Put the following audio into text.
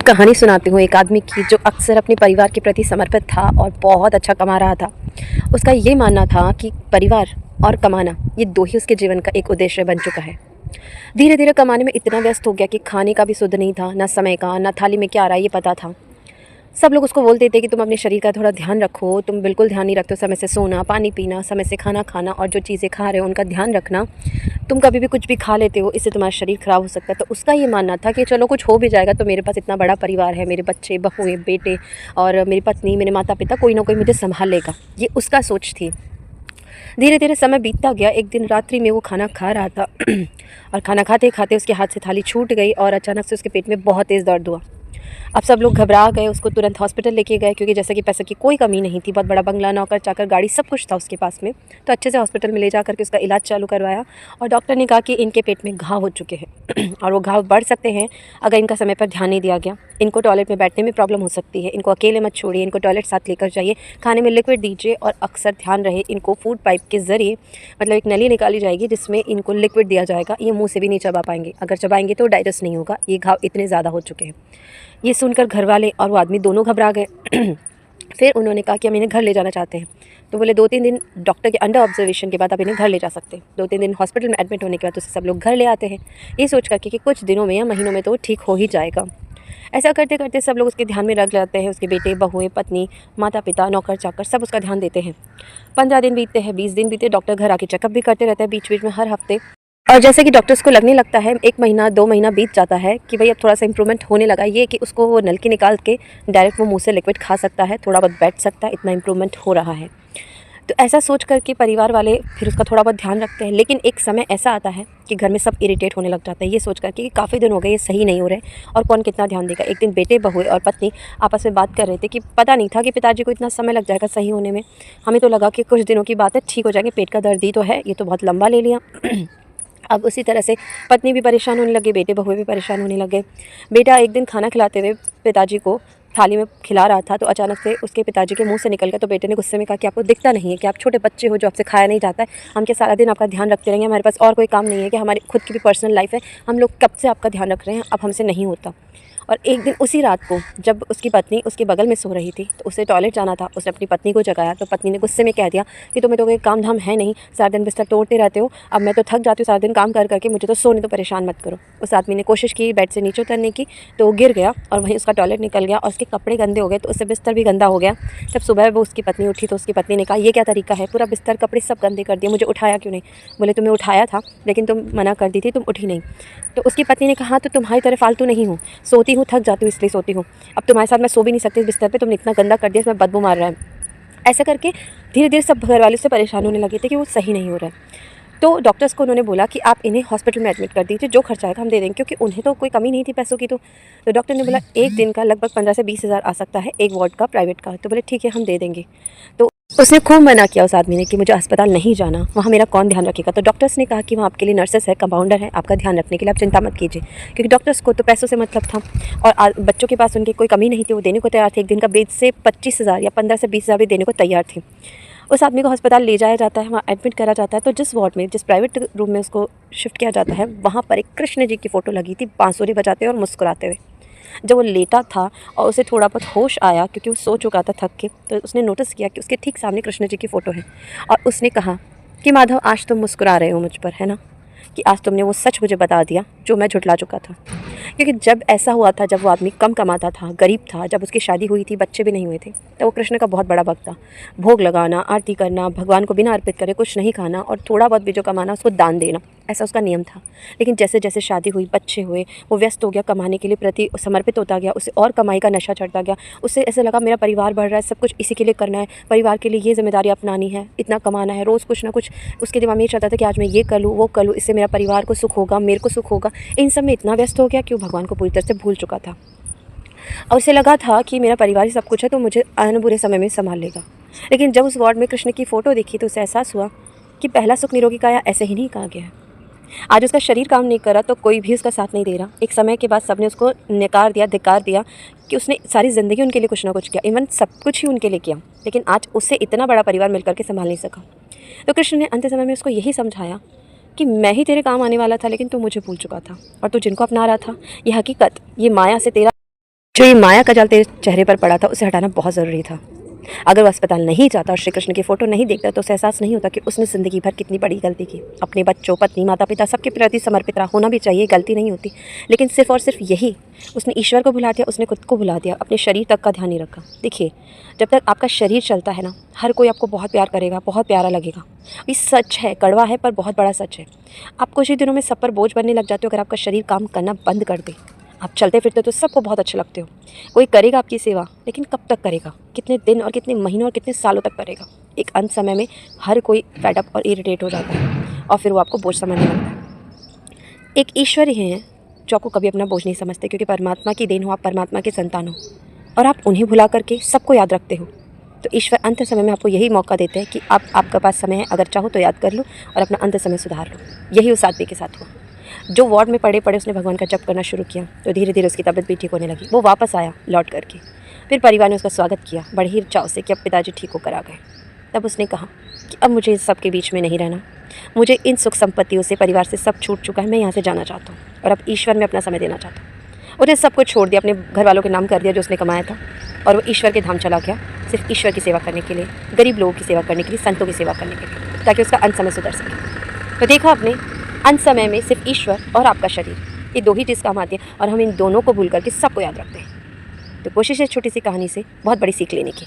कहानी सुनाती हूँ एक आदमी की जो अक्सर अपने परिवार के प्रति समर्पित था और बहुत अच्छा कमा रहा था। उसका ये मानना था कि परिवार और कमाना ये दो ही उसके जीवन का एक उद्देश्य बन चुका है। धीरे धीरे कमाने में इतना व्यस्त हो गया कि खाने का भी सुध नहीं था, ना समय का, ना थाली में क्या आ रहा है ये पता था। सब लोग उसको बोलते थे कि तुम अपने शरीर का थोड़ा ध्यान रखो, तुम बिल्कुल ध्यान नहीं रखते हो। समय से सोना, पानी पीना, समय से खाना खाना और जो चीज़ें खा रहे हो उनका ध्यान रखना। तुम कभी भी कुछ भी खा लेते हो, इससे तुम्हारा शरीर ख़राब हो सकता है। तो उसका ये मानना था कि चलो कुछ हो भी जाएगा तो मेरे पास इतना बड़ा परिवार है, मेरे बच्चे, बहुएँ, बेटे और मेरी पत्नी, मेरे माता-पिता, कोई ना कोई मुझे सँभाल लेगा। ये उसका सोच थी। धीरे धीरे समय बीतता गया। एक दिन रात्रि में वो खाना खा रहा था और खाना खाते-खाते उसके हाथ से थाली छूट गई और अचानक से उसके पेट में बहुत तेज़ दर्द हुआ। अब सब लोग घबरा गए, उसको तुरंत हॉस्पिटल लेके गए क्योंकि जैसे कि पैसे की कोई कमी नहीं थी, बहुत बड़ा बंगला, नौकर-चाकर, गाड़ी सब कुछ था उसके पास में। तो अच्छे से हॉस्पिटल में ले जा कर के उसका इलाज चालू करवाया और डॉक्टर ने कहा कि इनके पेट में घाव हो चुके हैं और वो घाव बढ़ सकते हैं अगर इनका समय पर ध्यान नहीं दिया गया। इनको टॉयलेट में बैठने में प्रॉब्लम हो सकती है, इनको अकेले मत छोड़िए, इनको टॉयलेट साथ लेकर जाइए, खाने में लिक्विड दीजिए और अक्सर ध्यान रहे इनको फूड पाइप के ज़रिए मतलब एक नली निकाली जाएगी जिसमें इनको लिक्विड दिया जाएगा। ये मुँह से भी नहीं चबा पाएँगे, अगर चबाएँगे तो डाइजेस्ट नहीं होगा, ये घाव इतने ज़्यादा हो चुके हैं। ये सुनकर घरवाले और वो आदमी दोनों घबरा गए। फिर उन्होंने कहा कि हम इन्हें घर ले जाना चाहते हैं। तो बोले 2-3 दिन डॉक्टर के अंडर ऑब्जर्वेशन के बाद आप इन्हें घर ले जा सकते हैं। 2-3 दिन हॉस्पिटल में एडमिट होने के बाद उसे सब लोग घर ले आते हैं, ये सोच कर के कि कुछ दिनों में या महीनों में तो वो ठीक हो ही जाएगा। ऐसा करते-करते सब लोग उसके ध्यान में रख लेते हैं, उसके बेटे, बहुएँ, पत्नी, माता-पिता, नौकर-चाकर सब उसका ध्यान देते हैं। 15 दिन बीतते हैं, 20 दिन बीते, डॉक्टर घर आके चेकअप भी करते रहते हैं बीच-बीच में हर हफ्ते। और जैसे कि डॉक्टर्स को लगने लगता है 1 महीना 2 महीना बीत जाता है कि भई अब थोड़ा-सा इम्प्रूवमेंट होने लगा है, ये कि उसको वो नलकी निकाल के डायरेक्ट वो मुँह से लिक्विड खा सकता है, थोड़ा बहुत बैठ सकता है, इतना इम्प्रूवमेंट हो रहा है। तो ऐसा सोच कर के परिवार वाले फिर उसका थोड़ा बहुत ध्यान रखते हैं, लेकिन एक समय ऐसा आता है कि घर में सब इरिटेट होने लग जाता है, ये सोच कर के कि काफ़ी दिन हो गए ये सही नहीं हो रहे और कौन कितना ध्यान देगा। एक दिन बेटे, बहुएँ और पत्नी आपस में बात कर रहे थे कि पता नहीं था कि पिताजी को इतना समय लग जाएगा सही होने में। हमें तो लगा कि कुछ दिनों की बात है, ठीक हो जाएँगे, पेट का दर्द ही तो है, ये तो बहुत लंबा ले लिया। अब उसी तरह से पत्नी भी परेशान होने लगी, बेटे बहुएँ भी परेशान होने लगे। बेटा एक दिन खाना खिलाते हुए पिताजी को थाली में खिला रहा था तो अचानक से उसके पिताजी के मुंह से निकल गया। तो बेटे ने गुस्से में कहा कि आपको दिखता नहीं है कि आप छोटे बच्चे हो जो आपसे खाया नहीं जाता है, हम क्या सारा दिन आपका ध्यान रखते रहेंगे, हमारे पास और कोई काम नहीं है कि हमारी खुद की भी पर्सनल लाइफ है, हम लोग कब से आपका ध्यान रख रहे हैं, अब हमसे नहीं होता। और एक दिन उसी रात को जब उसकी पत्नी उसके बगल में सो रही थी तो उसे टॉयलेट जाना था, उसने अपनी पत्नी को जगाया तो पत्नी ने गुस्से में कह दिया कि तुम्हें तो कोई काम धाम है नहीं, सारा दिन बिस्तर तोड़ते रहते हो, अब मैं तो थक जाती हूँ सारा दिन काम कर करके, मुझे तो सोने तो परेशान मत करो। उस आदमी ने कोशिश की बेड से नीचे उतरने की तो वो गिर गया और वहीं उसका टॉयलेट निकल गया और उसके कपड़े गंदे हो गए तो उससे बिस्तर भी गंदा हो गया। जब सुबह वो उसकी पत्नी उठी तो उसकी पत्नी ने कहा ये क्या तरीका है, पूरा बिस्तर कपड़े सब गंदे कर दिए, मुझे उठाया क्यों नहीं? बोले तुम्हें उठाया था लेकिन तुम मना कर दी थी, तुम उठी नहीं। तो उसकी पत्नी ने कहा हाँ तो तुम्हारी तरह फालतू नहीं हूँ, सोती हूँ, थक जाती हूँ इसलिए सोती हूँ, अब तुम्हारे साथ मैं सो भी नहीं सकती इस बिस्तर पे, तुमने इतना गंदा कर दिया इसमें बदबू मार रहा है। ऐसा करके धीरे धीरे सब घर वाले से परेशान होने लगे थे कि वो सही नहीं हो रहा है। तो डॉक्टर्स को उन्होंने बोला कि आप इन्हें हॉस्पिटल में एडमिट कर दीजिए, जो खर्चा आएगा हम दे देंगे, क्योंकि उन्हें तो कोई कमी नहीं थी पैसों की। तो डॉक्टर ने बोला एक दिन का लगभग 15 से 20 हज़ार आ सकता है, एक वार्ड का प्राइवेट का। तो बोले ठीक है हम दे देंगे। तो उसने खूब मना किया उस आदमी ने कि मुझे अस्पताल नहीं जाना, वहाँ मेरा कौन ध्यान रखेगा। तो डॉक्टर्स ने कहा कि वहाँ आपके लिए नर्सेस है, कंपाउंडर है, आपका ध्यान रखने के लिए, आप चिंता मत कीजिए, क्योंकि डॉक्टर्स को तो पैसों से मतलब था और बच्चों के पास उनकी कोई कमी नहीं थी, वो देने को तैयार थे। एक दिन का 20 से 25 हज़ार या 15 से 20 हज़ार भी देने को तैयार थे। उस आदमी को अस्पताल ले जाया जाता है, वहाँ एडमिट करा जाता है। तो जिस वार्ड में, जिस प्राइवेट रूम में उसको शिफ्ट किया जाता है, वहाँ पर एक कृष्ण जी की फ़ोटो लगी थी बांसुरी बजाते और मुस्कुराते हुए। जब वो लेटा था और उसे थोड़ा बहुत होश आया क्योंकि वो सो चुका था थक के, तो उसने नोटिस किया कि उसके ठीक सामने कृष्ण जी की फ़ोटो है और उसने कहा कि माधव आज तुम मुस्कुरा रहे हो मुझ पर, है ना, कि आज तुमने वो सच मुझे बता दिया जो मैं झुठला चुका था। क्योंकि जब ऐसा हुआ था, जब वो आदमी कम कमाता था, गरीब था, जब उसकी शादी हुई थी, बच्चे भी नहीं हुए थे, तो वो कृष्ण का बहुत बड़ा भक्त था। भोग लगाना, आरती करना, भगवान को बिना अर्पित करे कुछ नहीं खाना और थोड़ा बहुत भी जो कमाना उसको दान देना, ऐसा उसका नियम था। लेकिन जैसे जैसे शादी हुई, बच्चे हुए, वो व्यस्त हो गया, कमाने के लिए प्रति समर्पित होता गया, उसे और कमाई का नशा चढ़ता गया। उसे ऐसा लगा मेरा परिवार बढ़ रहा है, सब कुछ इसी के लिए करना है, परिवार के लिए ये जिम्मेदारी अपनानी है, इतना कमाना है, रोज़ कुछ ना कुछ उसके दिमाग में ये चलता था कि आज मैं ये कर लूँ, वो कर लूँ, इससे मेरा परिवार को सुख होगा, मेरे को सुख होगा। इन सब में इतना व्यस्त हो गया कि वो भगवान को पूरी तरह से भूल चुका था और उसे लगा था कि मेरा परिवार ही सब कुछ है तो मुझे आने बुरे समय में संभाल लेगा। लेकिन जब उस वार्ड में कृष्ण की फ़ोटो देखी तो उसे एहसास हुआ कि पहला सुख निरोगी काया ऐसे ही नहीं कहा गया है। आज उसका शरीर काम नहीं कर रहा तो कोई भी उसका साथ नहीं दे रहा। एक समय के बाद सबने उसको नकार दिया, धिक्कार दिया कि उसने सारी ज़िंदगी उनके लिए कुछ ना कुछ किया, इवन सब कुछ ही उनके लिए किया, लेकिन आज उससे इतना बड़ा परिवार मिलकर के संभाल नहीं सका। तो कृष्ण ने अंत समय में उसको यही समझाया कि मैं ही तेरे काम आने वाला था, लेकिन तू मुझे भूल चुका था और तू जिनको अपना रहा था, ये हकीकत, ये माया से तेरा जो ये माया का जाल तेरे चेहरे पर पड़ा था उसे हटाना बहुत ज़रूरी था। अगर वो अस्पताल नहीं जाता और श्री कृष्ण की फ़ोटो नहीं देखता तो उसे एहसास नहीं होता कि उसने ज़िंदगी भर कितनी बड़ी गलती की। अपने बच्चों, पत्नी, माता पिता सबके प्रति समर्पित रहा, होना भी चाहिए, गलती नहीं होती। लेकिन सिर्फ़ और सिर्फ यही, उसने ईश्वर को भुला दिया, उसने खुद को भुला दिया, अपने शरीर तक का ध्यान नहीं रखा। देखिए, जब तक आपका शरीर चलता है ना, हर कोई आपको बहुत प्यार करेगा, बहुत प्यारा लगेगा। ये सच है, कड़वा है पर बहुत बड़ा सच है। आप कुछ ही दिनों में सब पर बोझ बनने लग जाते हो अगर आपका शरीर काम करना बंद कर दे। आप चलते फिरते तो सबको बहुत अच्छे लगते हो। कोई करेगा आपकी सेवा, लेकिन कब तक करेगा? कितने दिन और कितने महीनों और कितने सालों तक करेगा? एक अंत समय में हर कोई फेड अप और इरिटेट हो जाता है और फिर वो आपको बोझ समझने लगता है। एक ईश्वर ही हैं जो आपको कभी अपना बोझ नहीं समझते, क्योंकि परमात्मा की देन हो, आप परमात्मा के संतान हो और आप उन्हें भुला करके सबको याद रखते हो। तो ईश्वर अंत समय में आपको यही मौका देते हैं कि आपके पास समय है, अगर चाहो तो याद कर लो और अपना अंत समय सुधार लो। यही उस आदमी के साथ हुआ। जो वार्ड में पड़े पड़े उसने भगवान का जप करना शुरू किया तो धीरे धीरे उसकी तबीयत भी ठीक होने लगी। वो वापस आया लौट करके। फिर परिवार ने उसका स्वागत किया बड़े ही चाव से कि अब पिताजी ठीक होकर आ गए। तब उसने कहा कि अब मुझे इस सब के बीच में नहीं रहना, मुझे इन सुख संपत्तियों से, परिवार से सब छूट चुका है, मैं यहाँ से जाना चाहता हूँ और अब ईश्वर में अपना समय देना चाहता हूँ। उसने सब कुछ छोड़ दिया, अपने घर वालों के नाम कर दिया जो उसने कमाया था और वो ईश्वर के धाम चला गया, सिर्फ ईश्वर की सेवा करने के लिए, गरीब लोगों की सेवा करने के लिए, संतों की सेवा करने के लिए, ताकि उसका अंत समय सुधर सके। तो देखा आपने, अंत समय में सिर्फ ईश्वर और आपका शरीर, ये दो ही चीज़ काम आती है और हम इन दोनों को भूल करके सबको याद रखते हैं। तो कोशिश है छोटी सी कहानी से बहुत बड़ी सीख लेने की।